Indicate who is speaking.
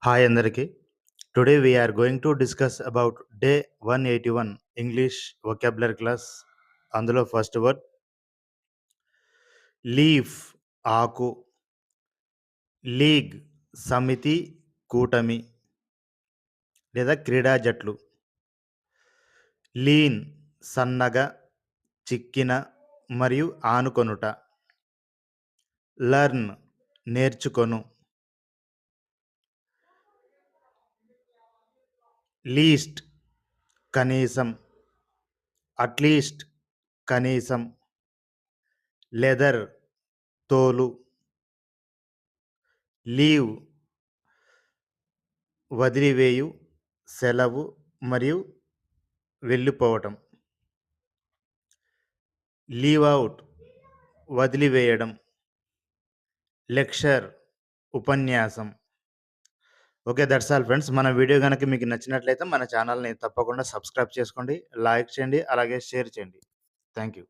Speaker 1: Hi అందరికి. Today we are going to discuss about day 181 English vocabulary class. అందులో first word leaf ఆకు, league సమితి, కూటమి లేదా క్రీడా జట్లు, లీన్ సన్నగా, చిక్కిన మరియు ఆనుకొనుట, లర్న్ నేర్చుకొను, లీస్ట్ కనీసం, అట్లీస్ట్ కనీసం, లెదర్ తోలు, లీవ్ వదిలివేయు, సెలవు మరియు వెళ్ళిపోవటం, లీవ్ అవుట్ వదిలివేయడం, లెక్చర్ ఉపన్యాసం. Okay, that's all friends. మన వీడియో కనుక మీకు నచ్చినట్లయితే మన ఛానల్ని తప్పకుండా సబ్స్క్రైబ్ చేసుకోండి, లైక్ చేయండి, అలాగే షేర్ చేయండి. Thank you.